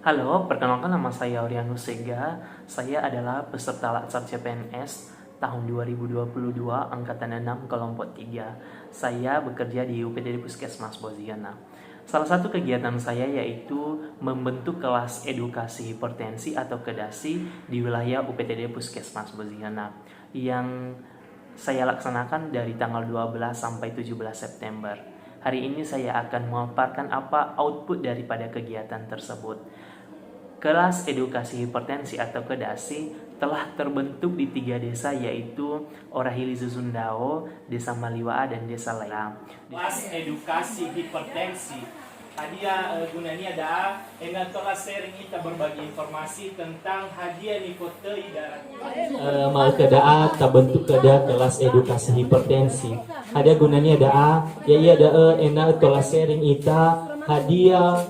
Halo, perkenalkan nama saya Orianus Sega. Saya adalah peserta Latsar CPNS tahun 2022 angkatan 6 kelompok 3. Saya bekerja di UPTD Puskesmas Boziana. Salah satu kegiatan saya yaitu membentuk kelas edukasi hipertensi atau kedasi di wilayah UPTD Puskesmas Boziana yang saya laksanakan dari tanggal 12 sampai 17 September. Hari ini saya akan memaparkan apa output daripada kegiatan tersebut. Kelas edukasi hipertensi atau kedasi telah terbentuk di 3 desa yaitu Orahili Susundao, Desa Maliwaa, dan Desa Laila. Kelas edukasi hipertensi. Hadiah gunanya ada tola sharing kita berbagi informasi tentang hadiah nikotei darah. Mal kedaa terbentuk kedah kelas edukasi hipertensi. Hadiah gunanya ada ya iya ada tola sharing ita hadiah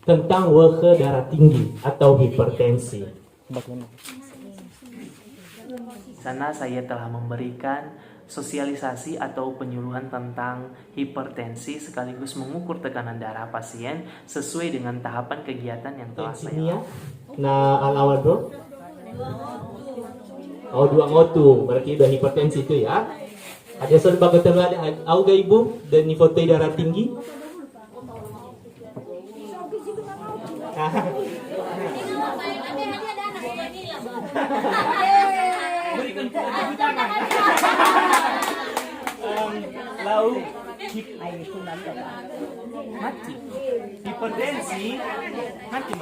tentang weke darah tinggi atau hipertensi. Di sana saya telah memberikan sosialisasi atau penyuluhan tentang hipertensi sekaligus mengukur tekanan darah pasien sesuai dengan tahapan kegiatan yang telah saya lakukan. Nah, alawat bro? Oh, 2 ngotu, berarti udah hipertensi itu ya. Ada serba keterlada, auga ibu dan nifotei darah tinggi. Lalu mati hipertensi mati.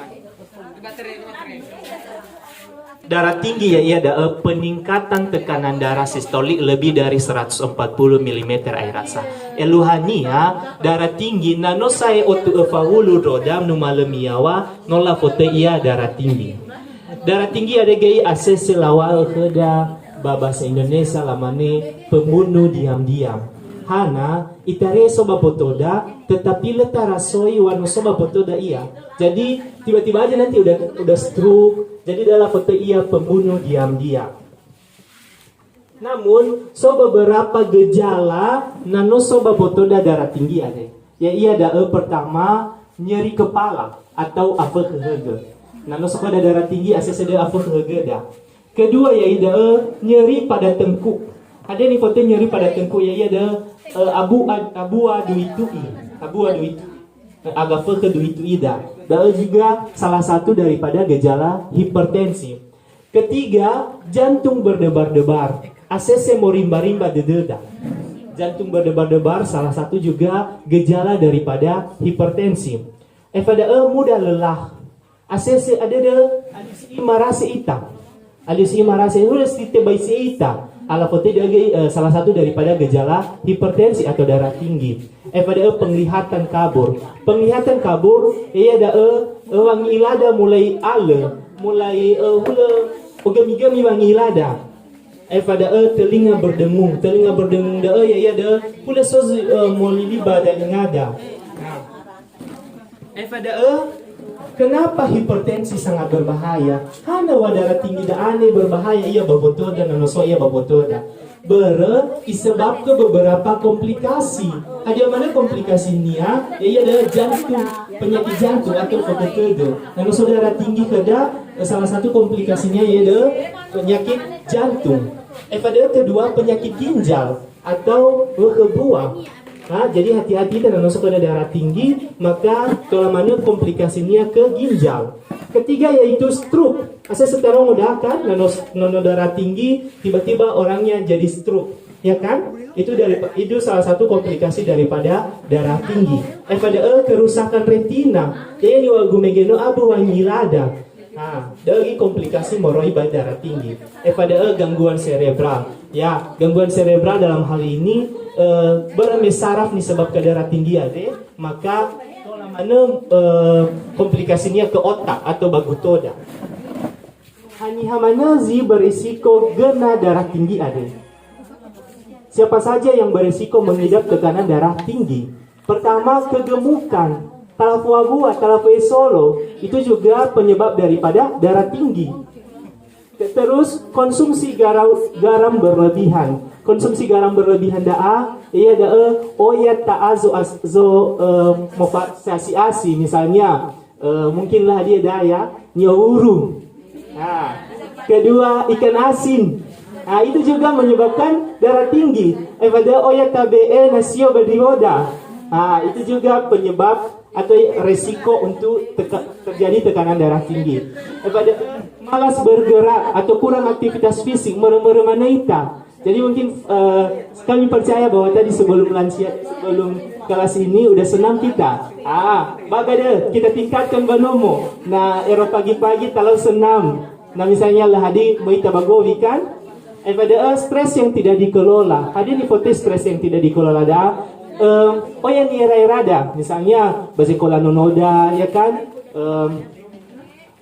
Darah tinggi ya iya ada peningkatan tekanan darah sistolik lebih dari 140 mm air rasa. Eluhania darah tinggi nano saya otu fahulu rodam numalemiawa nola fote iya darah tinggi. Darah tinggi ada gay ases selawal keda babasa Indonesia lamane pembunuh diam-diam. Hana itare soba potoda tetapi letara soi wano soba potoda iya. Jadi tiba-tiba aja nanti udah stroke. Jadi dalam foto iya pembunuh diam-diam. Namun so beberapa gejala nano soba potoda darah tinggi ada. Ya iya pertama nyeri kepala atau afek hege. Nano soba darah tinggi asal ada afek hege dah. Kedua ya iya nyeri pada tengkuk. Ada nih foto nyeri pada tengkuk ya iya abu adu itu agak ke itu ida. Dan juga salah satu daripada gejala hipertensi. Ketiga, jantung berdebar-debar. ACC morimba-rimba dededa. Jantung berdebar-debar salah satu juga gejala daripada hipertensi. Pada mudah lelah. ACC ada alisi marase ita. Alisi marase udah site baisi ita. Ala foto salah satu daripada gejala hipertensi atau darah tinggi. Pada penglihatan kabur. Penglihatan kabur ia ada wangi ilada mulai mulai hula ogami-gami wangi ilada. Pada telinga berdengung ya ada hula sozi mulili badan ngada. Pada kenapa hipertensi sangat berbahaya? Hana darah tinggi da aneh berbahaya iya babotoda nanoso iya babotoda. Disebab ke beberapa komplikasi. Ada mana komplikasinya? Ya ada jantung, penyakit jantung atau fotokedo. Nanoso darah tinggi keda salah satu komplikasinya ya ada penyakit jantung. Pada kedua penyakit ginjal atau kebuang. Nah, jadi hati-hati dan masuk ke darah tinggi, maka kalau mana komplikasinya ke ginjal. Ketiga yaitu stroke. Asal sekarang udah kan, nono darah tinggi, tiba-tiba orangnya jadi stroke, ya kan? Itu salah satu komplikasi daripada darah tinggi. Pada kerusakan retina, ya ini wagumegeno abu wangilada. Nah, dari komplikasi moroi pada darah tinggi. Pada gangguan cerebral. Ya, gangguan cerebral dalam hal ini saraf disebab ke darah tinggi ada, maka mana komplikasinya ke otak atau bagutoda. Hanya mana berisiko gena darah tinggi ada. Siapa saja yang berisiko mengidap tekanan darah tinggi? Pertama, kegemukan. Talafu solo itu juga penyebab daripada darah tinggi. Terus konsumsi garam berlebihan. Konsumsi garam berlebihan oyat ta'azu mofasiasi misalnya Mungkinlah dia daya nyauru. Kedua, ikan asin. Itu juga menyebabkan darah tinggi. Pada oya tabe nasio berdioda. Itu juga penyebab atau resiko untuk terjadi tekanan darah tinggi. Pada malas bergerak atau kurang aktivitas fisik, mana ita. Jadi mungkin kami percaya bahwa tadi sebelum kelas ini udah senam kita. Bagada kita tingkatkan banomo. Nah, pagi-pagi kalau senam. Nah, misalnya lah hadi mau ita bagowi kan? Pada stres yang tidak dikelola. Hadi hipotes stres yang tidak dikelola yang nira-irada. Misalnya basikola nonoda, ya kan?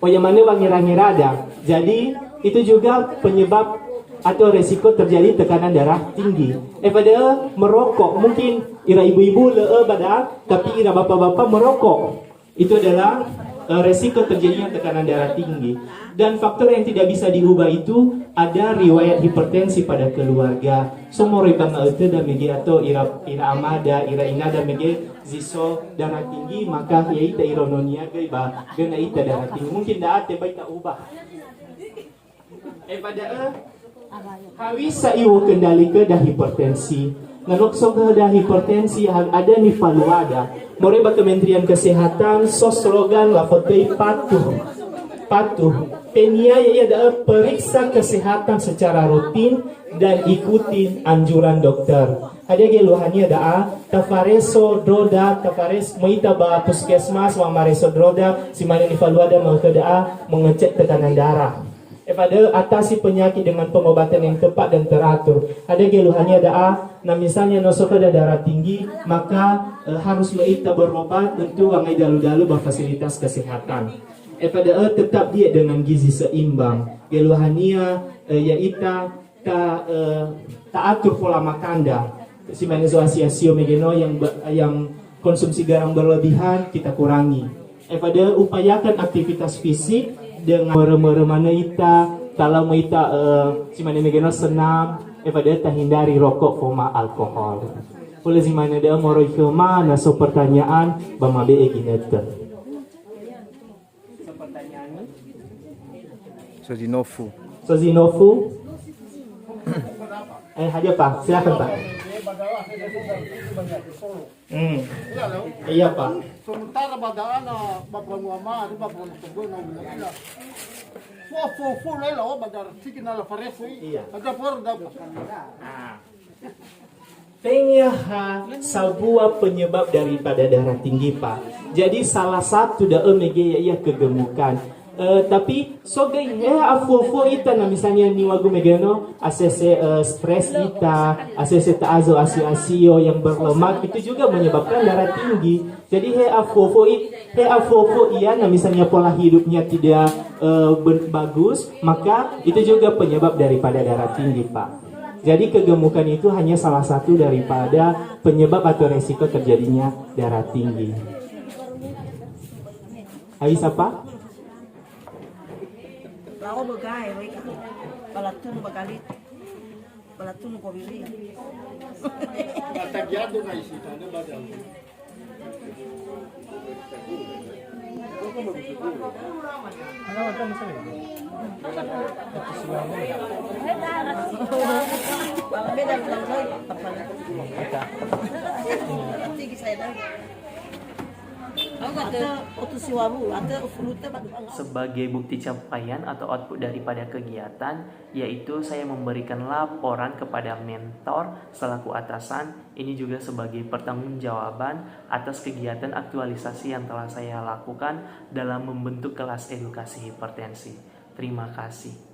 Yang mana bang ngira-ngirada. Jadi itu juga penyebab atau resiko terjadi tekanan darah tinggi. Pada merokok, mungkin ira ibu-ibu tapi ira bapak-bapak merokok. Itu adalah resiko terjadinya tekanan darah tinggi. Dan faktor yang tidak bisa diubah itu ada riwayat hipertensi pada keluarga. Semua ribang itu dan megi atau ira amada, ira inada megi ziso darah tinggi, maka ya ita irononia gaiba gena ita darah tinggi. Mungkin dah ada baik tak ubah. Pada hawisa iwo kendali ke dah hipertensi. Nanoksog dah hipertensi ada ni faluada. Moreba Kementerian Kesehatan slogan lafotei patuh. Penia ia adalah periksa kesehatan secara rutin dan ikutin anjuran dokter. Ada geluhannya ada tafareso droda tafares moita ba puskesmas wa mareso droda si mana ni faluada mau ke mengecek tekanan darah. Pada atasi penyakit dengan pengobatan yang tepat dan teratur. Ada geluhannya nah misalnya nosok ada darah tinggi, maka harus kita berobat tentu wangai dalu-dalu berfasilitas kesehatan. Pada tetap diet dengan gizi seimbang. Geluhannya ya ita tak atur pola makan dah. Si manusia asio megeno yang konsumsi garam berlebihan kita kurangi. Pada upayakan aktivitas fisik dengan mana ita kalau mau ita si mana megeno senam pada hindari rokok koma alkohol. Oleh si mana dia moroi kema naso pertanyaan bamabe eginete. Sozinofu. Hadir Pak, silakan Pak. Iya Pak. Sementara badaan bapamuama di bapamuama na bila. Fo lela badar sikin ala fareso. Iya. Ada por da. Sebuah penyebab daripada darah tinggi Pak. Jadi salah satu da ya kegemukan. Tapi sogai afo ita na misalnya ni wagu megano asese stres ita, asese taazo asio yang berlemak itu juga menyebabkan darah tinggi. Jadi afo iya na misalnya pola hidupnya tidak bagus, maka itu juga penyebab daripada darah tinggi Pak. Jadi kegemukan itu hanya salah satu daripada penyebab atau resiko terjadinya darah tinggi. Habis apa? Lao begai mereka balatun bagalit balatun ko bili Tagyado na isita na badal. beda betul tapal tinggi saya dah Sebagai bukti capaian atau output daripada kegiatan, yaitu saya memberikan laporan kepada mentor selaku atasan. Ini juga sebagai pertanggungjawaban atas kegiatan aktualisasi yang telah saya lakukan dalam membentuk kelas edukasi hipertensi. Terima kasih.